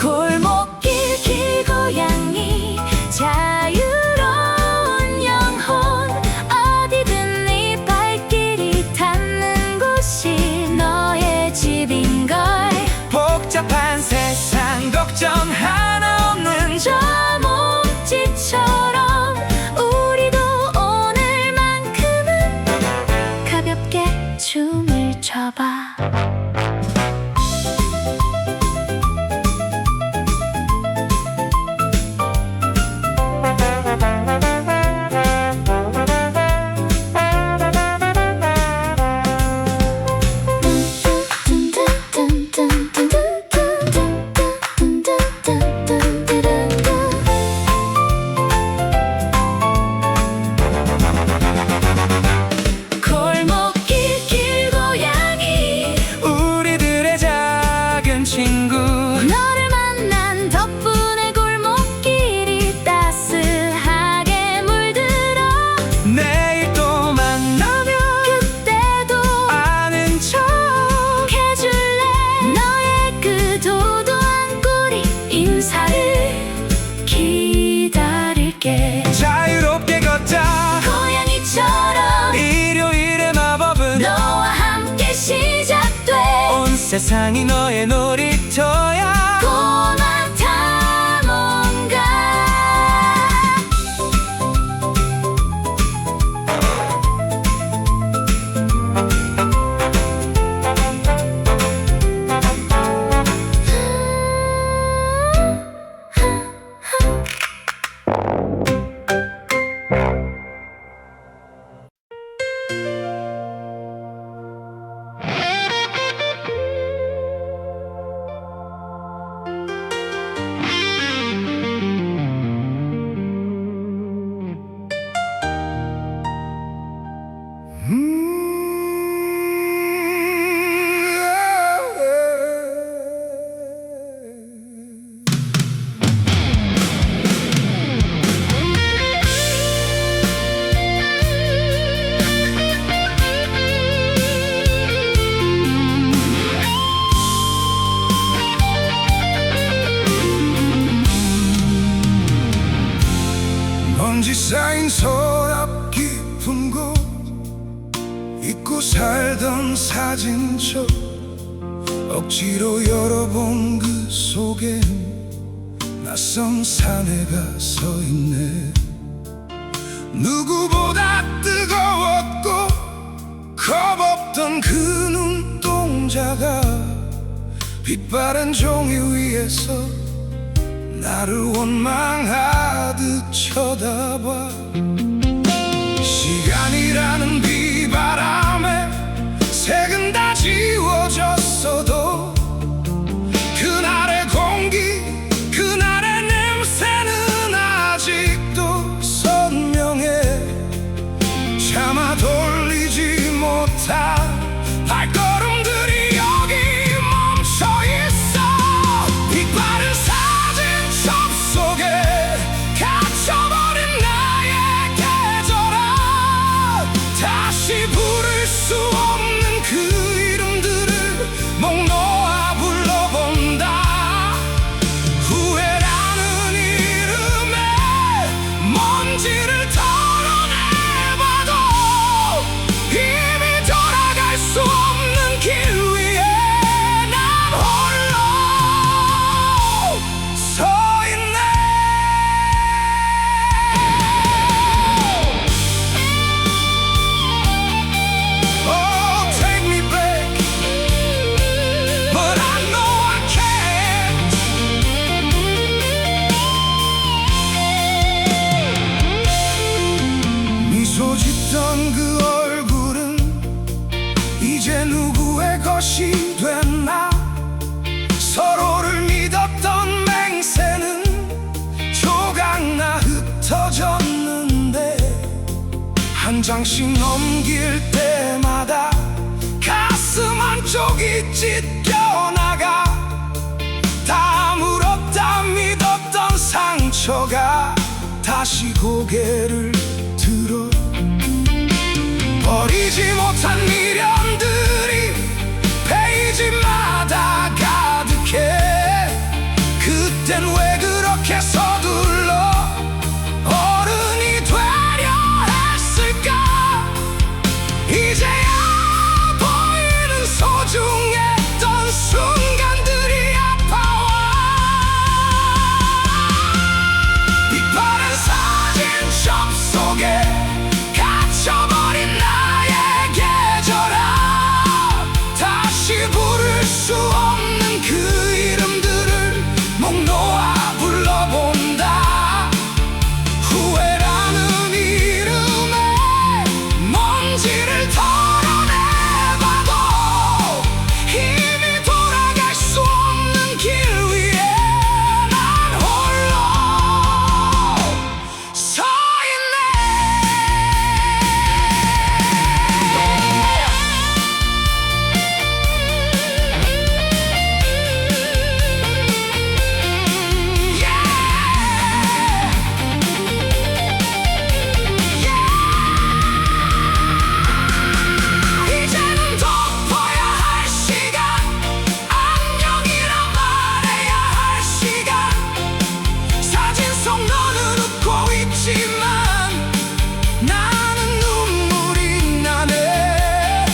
Speaker 1: 골목길 길고양이 자유로운 영혼. 어디든 네 발길이 닿는 곳이 너의 집인걸.
Speaker 2: 복잡한 세상 걱정 하나 없는
Speaker 1: 저 몸짓처럼 우리도 오늘만큼은 가볍게 춤을 춰봐. 골목길 길고양이
Speaker 2: 우리들의 작은 친구.
Speaker 1: 너를 만난 덕분에 골목길이 따스하게 물들어.
Speaker 2: 내일 또 만나면
Speaker 1: 그때도
Speaker 2: 아는 척
Speaker 1: 해줄래. 너의 그 도도한 꼬리 인사를 기다릴게.
Speaker 2: 자유롭게 걷자.
Speaker 1: 고양이처럼
Speaker 2: 일요일의 마법은
Speaker 1: 너와 함께 시작돼.
Speaker 2: 온 세상이 너의 놀이터야.
Speaker 1: 꼬마 탐험가.
Speaker 2: 먼지 쌓인 서랍 깊은 곳. 잊고 살던 사진첩 억지로 열어본 그 속엔 낯선 사내가 서있네. 누구보다 뜨거웠고 겁없던 그 눈동자가 빛바랜 종이 위에서 나를 원망하듯 쳐다봐. 시간이라는 비바람에 색은 다 지워졌어도 그날의 공기, 그날의 냄새는 아직도 선명해. 차마 돌리지 못한 발걸음들 장씩 넘길 때마다 가슴 한쪽이 찢겨나가. 다 물었다 믿었던 상처가 다시 고개를 들어. 버리지 못한 미련들이 페이지마다 가득해. 그땐 왜 그렇게 서둘러 어른이 되려 했을까. 이제야 보이는 소중했던 순간들이 아파와. 빛바랜 사진첩 속에 갇혀버린 나의 계절아. 다시 부를 수 없는 그 이름들을 목 놓아 불러본다. 후회라는 이름에 먼지를 털어내봐도 힘이 돌아갈 수 없는 길 위에 난 홀로 서 이제는 덮어야 할 시간, 안녕이라 말해야 할 시간. 사진 속 너는 웃고 있지만 나는 눈물이 나네.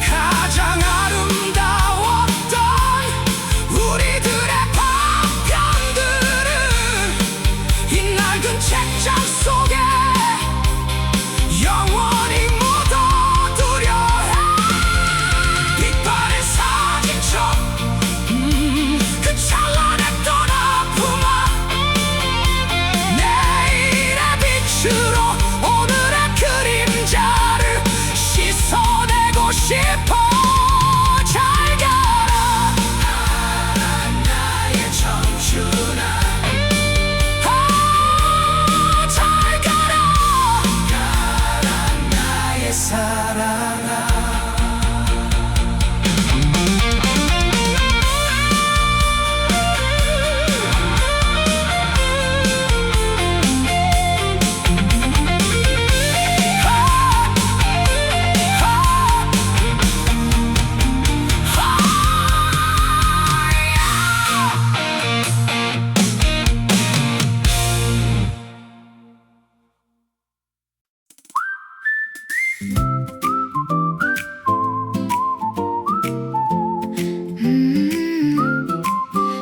Speaker 2: 가장 아름다웠던 우리들의 파편들은 이 낡은 책장 속에 영원히 묻어두려 해. 빛바랜 사진첩, 그 찬란했던 아픔아. 내일의 빛으로 오늘의 그림자를 씻어내고 싶어. 잘 가라 나의 청춘아. 잘 가라 나의 사랑아.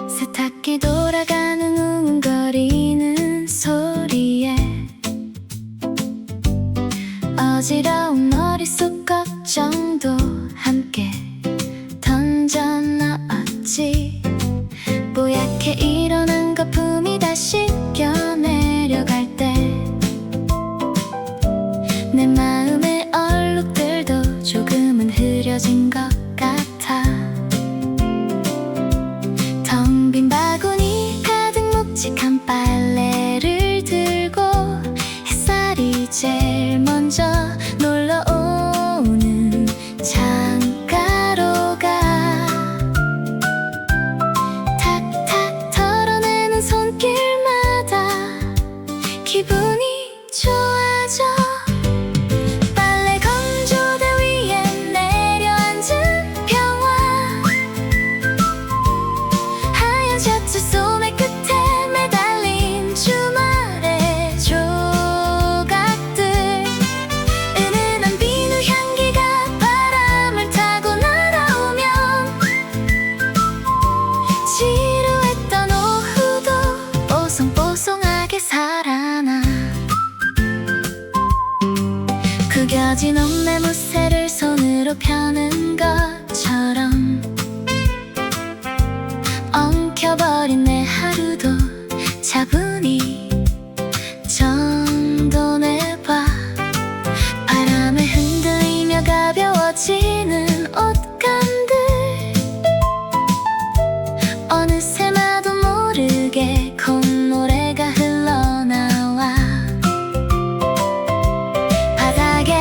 Speaker 1: 세탁기 돌아가는 웅웅거리는 소리에 어지러운 머릿속 걱정도 함께 던져넣었지. 뽀얗게 일어난 거품이 다시 껴내려갈 때 내 마음의 얼룩들도 조금은 흐려진 것 같아. 텅 빈 바구니 가득 묵직한 빨래를 들고 햇살이 제일 먼저 놀러 오는 창가로 가. 탁탁 털어내는 손길마다 기분이 좋아져. 빨래 건조대 위에 내려앉은 평화. 하얀 셔츠 소매 끝에 매달린 주말의 조각들. 은은한 비누 향기가 바람을 타고 날아오면 지루했던 오후도 뽀송뽀송하게 살아나. 구겨진 옷매 무새를 손으로 펴는 것처럼 엉켜버린 내 하루도 차분히 정돈해봐. 바람에 흔들리며 가벼워지는 옷감들. 어느새 나도 모르게 콧노래가 흘러나와. 바닥에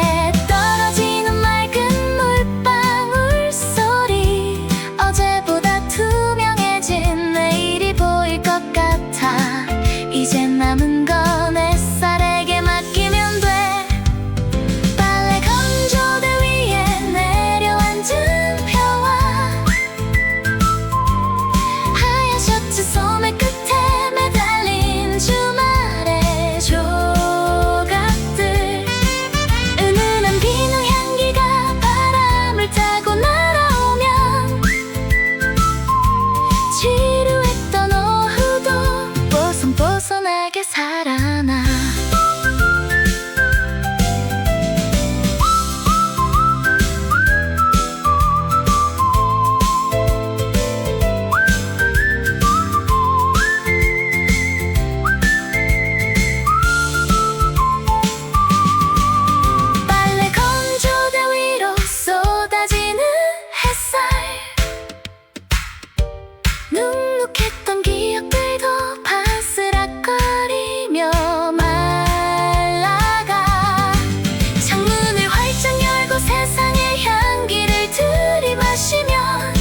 Speaker 1: 남은 건 햇살에게 맡기면 돼. 빨래 건조대 위에 내려앉은 표와 하얀 셔츠 소매 끝에 매달린 주말의 조각들. 은은한 비누 향기가 바람을 타고 날아오면 지루했던 오후도 뽀송뽀송하게 살아나. 빨래 건조대 위로 쏟아지는 햇살. 눅눅했던 기억들도 바스락거리며 말라가. 창문을 활짝 열고 세상의 향기를 들이마시면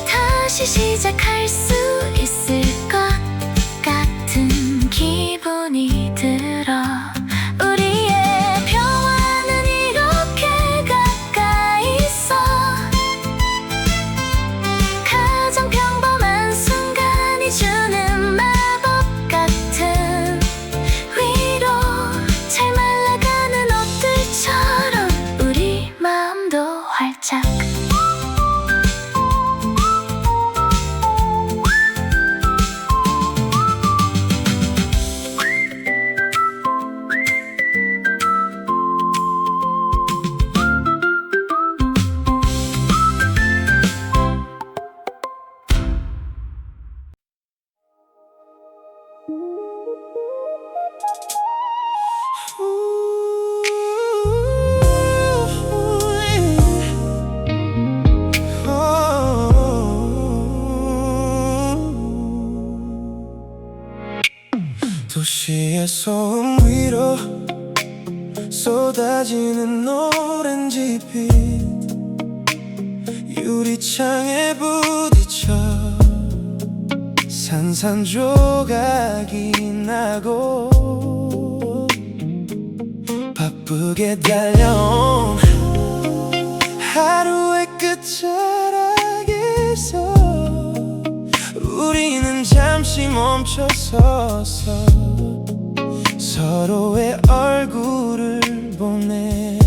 Speaker 1: 다시 시작할 수 있을 것 같은 기분이 들어. 우리의 평화는 이렇게 가까이 있어. 가장 평범한 순간이 주는 마법 같은 위로. 잘 말라가는 옷들처럼 우리 마음도 활짝.
Speaker 2: 도시의 소음 위로 쏟아지는 오렌지빛. 유리창에 부딪혀 산산조각이 나고. 바쁘게 달려온 하루의 끝자락에서 우리는 잠시 멈춰서서 서로의 얼굴을 보네.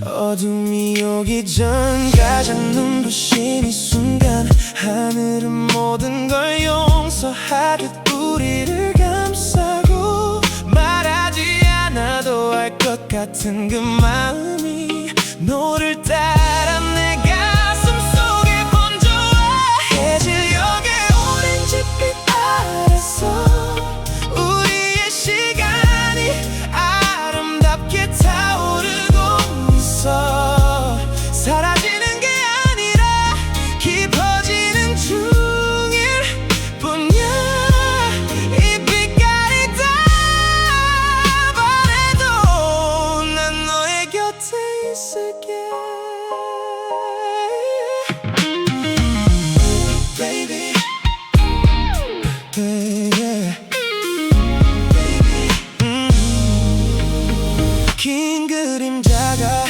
Speaker 2: 어둠이 오기 전 가장 눈부신 이 순간, 하늘은 모든 걸 용서하듯 우리를 감싸고. 말하지 않아도 알 것 같은 그 마음이 너를 따라 내 가슴 속에 번져와. 해질녘의 오렌지빛 아래서 우리의 시간이 아름답게 타오르고 있어. 사라지는 게 아니라 깊어지는 중일 뿐이야. 이 빛깔이 다 바래도 난 너의 곁에 있을게. Baby, yeah. 긴 그림자가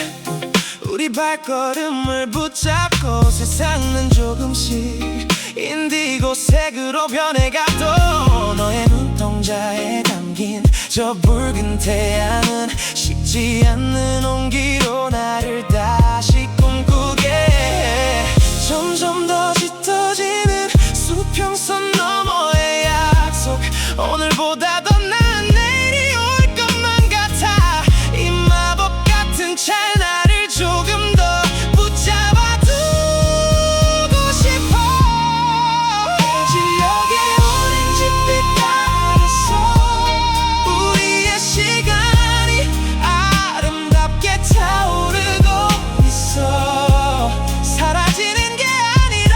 Speaker 2: 우리 발걸음을 붙잡고 세상은 조금씩 인디고 색으로 변해가도 너의 눈동자에 담긴 저 붉은 태양은 식지 않는 온기로 나를 다시 꿈꾸게 해. 점점 더 짙어지는 수평선 너머의 약속. 오늘보다 더 나은 내일이 올 것만 같아. 이 마법 같은 찰나를 조금 더 붙잡아 두고 싶어. 해질녘의 오렌지빛 아래서 우리의 시간이 아름답게 타오르고 있어. 사라지는 게 아니라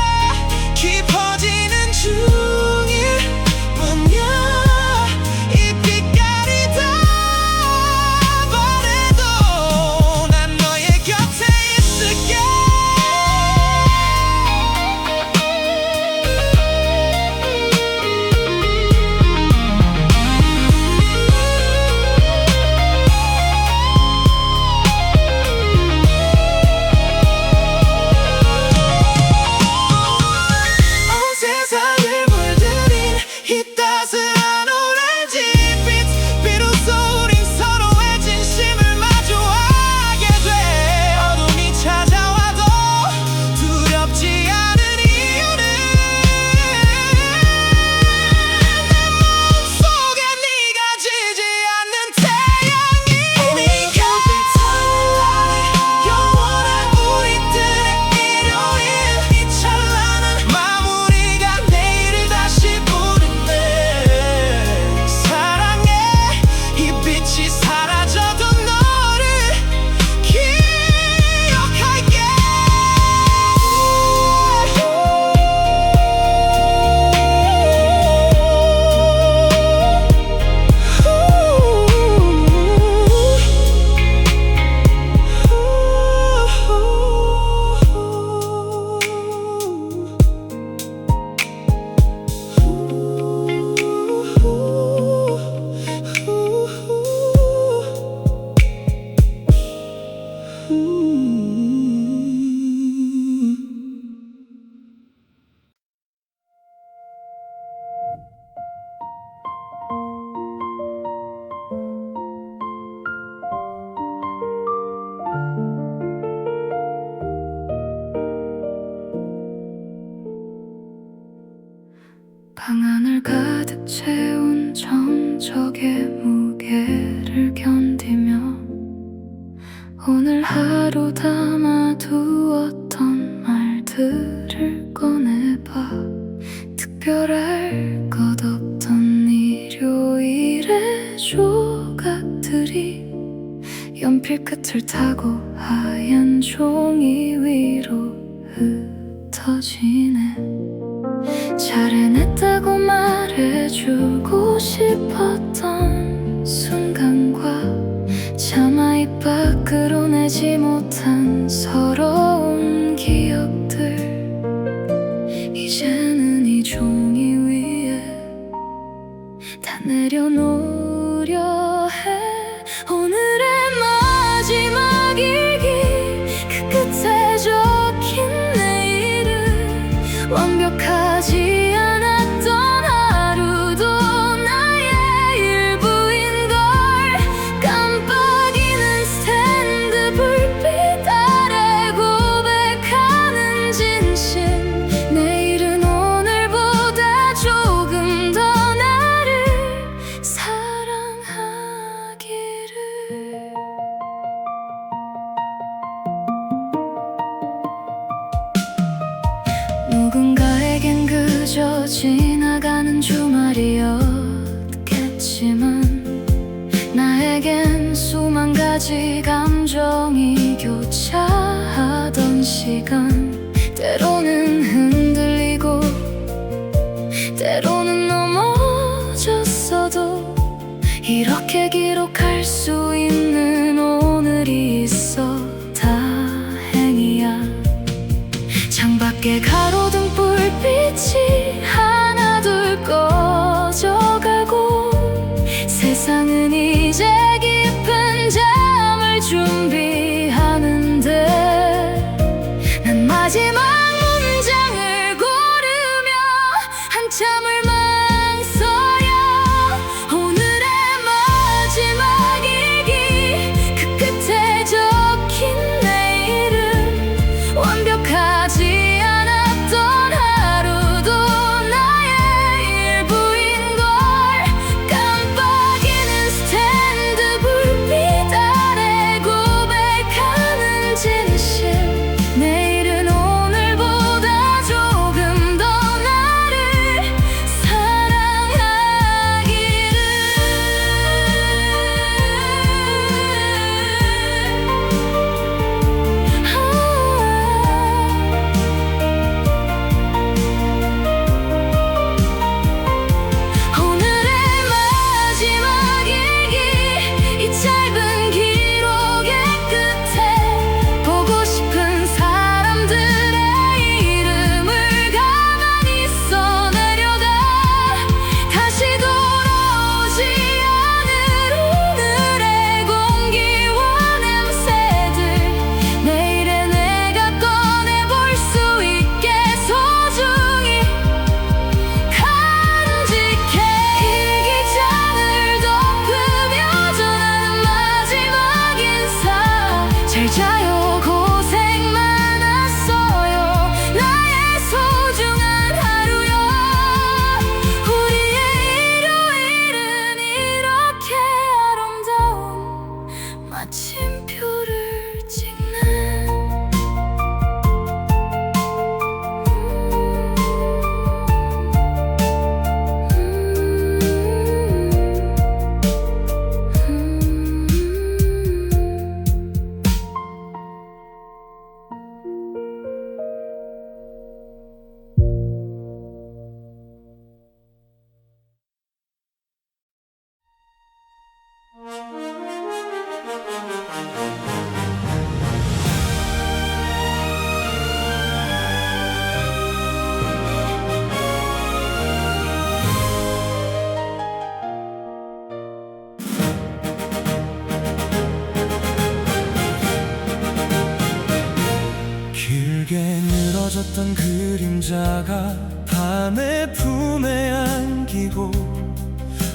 Speaker 1: 방 안을 가득 채운 정적의 무게를 견디며 오늘 하루 담아두었던 말들을 꺼내봐. 특별할 것 없던 일요일의 조각들이 연필 끝을 타고 하얀 종이 위로 흩어지네. 잘 해냈다고 말해주고 싶었던 순간과 차마 입 밖으로 내지 못한 서러운 기억들, 이제는 이 종이 위에 다 내려놓으려 해. 오늘의 마지막 일기, 그 끝에 적힌 내일은 완벽하지 않았던 하루도 나의 일부인걸. 깜빡이는 스탠드 불빛 아래 고백하는 진심, 내일은 오늘보다 조금 더 나를 사랑하기를. 누군가에겐 그저 지나가는 주말이었겠지만 나에겐 수만 가지 감정이 교차하던 시간, 때로는 흔들리고 때로는 넘어졌어도 이렇게 기록할 수 있는 오늘이 있어 다행이야. 창밖에 가로등 불빛이 하나둘 꺼져가고 세상은 이제 깊은 잠을 준비하는데 난 마지막 문장을 고르며 한참을 망설여. 오늘의 마지막 일기, 그 끝에 적힌 내일은 완벽하지 않았던 하루도 나의 일부인걸. 깜빡이는 스탠드 불빛 아래 고백하는 진심, 내일은 오늘보다 조금 더 나를 오늘의 마지막 일기, 이 짧은 기록의 끝에 보고 싶은 사람들의 이름을 가만히 써내려가. 다시 돌아오지 않을 오늘의 공기와 냄새들, 내일의 내가 꺼내볼 수 있게 소중히 간직해. 일기장을 덮으며 전하는 마지막 인사, 잘 자요 고생 많았어요 나의 소중한 하루요. 우리의 일요일은 이렇게 아름다운 마침표를 찍네.
Speaker 2: 길게 늘어졌던 그림자가 밤의 품에 안기고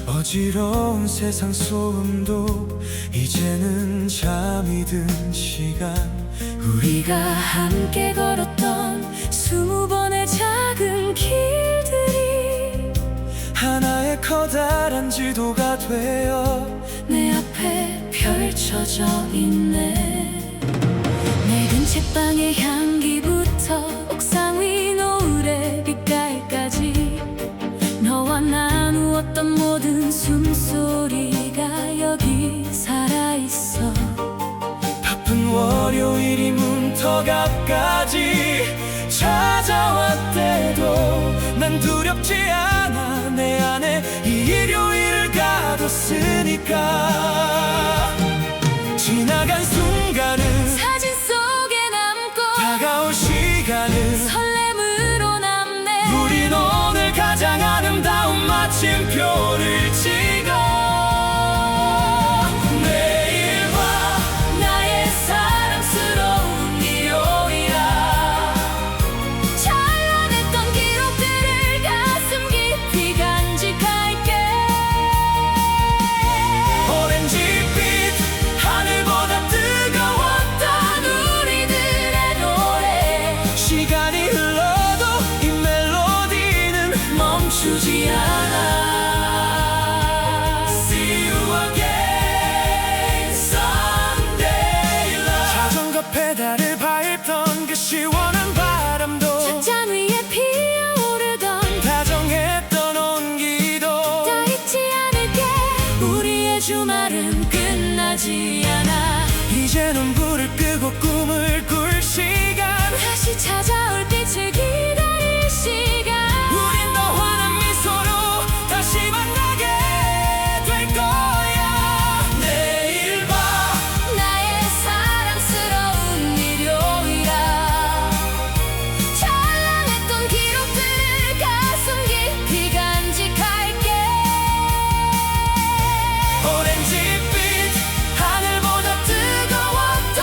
Speaker 2: 어지러운 세상 소음도 이제는 잠이 든 시간,
Speaker 1: 우리가 함께 걸었던 20번의 작은 길들이
Speaker 2: 되어
Speaker 1: 내 앞에 펼쳐져 있네. 낡은 책방의 향기부터 옥상 위 노을의 빛깔까지 너와 나누었던 모든 숨소리가 여기 살아있어.
Speaker 2: 바쁜 월요일이 문턱 앞까지 찾아왔대도 난 두렵지 않아. 내 안에 이 일요일을 가뒀으니까. 지나간 순간은
Speaker 1: 사진 속에 남고
Speaker 2: 다가올 시간은
Speaker 1: 설렘으로 남네.
Speaker 2: 우린 오늘 가장 아름다운 마침표를 찍어. 내일 봐
Speaker 1: 나의 사랑스러운 일요일아. 찬란했던 기록들을 가슴 깊이 간직할게.
Speaker 2: 오렌지빛 하늘보다 뜨거웠던
Speaker 1: 우리들의 노래
Speaker 2: 시간이 흘러도 이 멜로디는
Speaker 1: 멈추지 않아.
Speaker 2: See you again someday love. 자전거 페달을 밟던 그 시원한 바람도
Speaker 1: 찻잔 위에 피어오르던
Speaker 2: 다정했던 온기도
Speaker 1: 다 잊지 않을게. 우리의 주말은 끝나지 않아.
Speaker 2: 이제는 불을 끄고 꿈을 꿀 시간.
Speaker 1: 다시 찾아올 빛을 기다릴 시간.
Speaker 2: 우린 더 환한 미소로 다시 만나게 될 거야. 내일 봐
Speaker 1: 나의 사랑스러운 일요일아. 찬란했던 기록들을 가슴 깊이 간직할게.
Speaker 2: 오렌지빛 하늘보다 뜨거웠던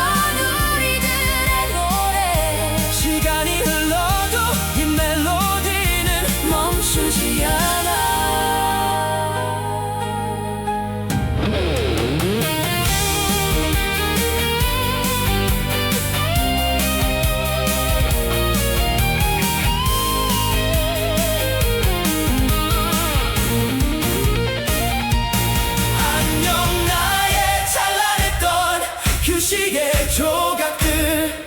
Speaker 1: 우리들의 노래
Speaker 2: 시간이 흘러도 이 멜로디는
Speaker 1: 멈추지 않아.
Speaker 2: 안녕 나의 찬란했던 휴식의 조각들.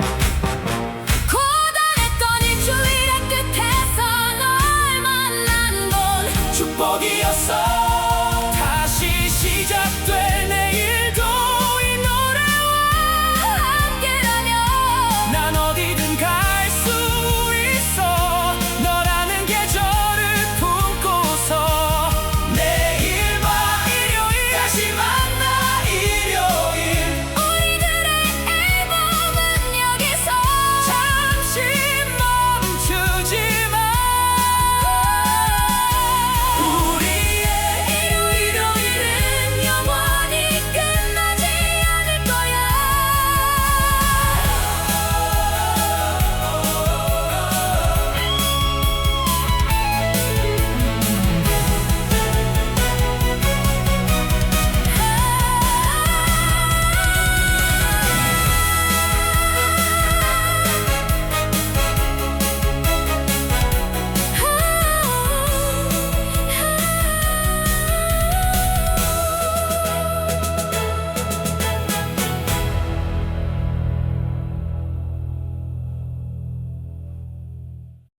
Speaker 1: 고단했던 일주일의 끝에서 널 만난 건
Speaker 2: 축복이었어.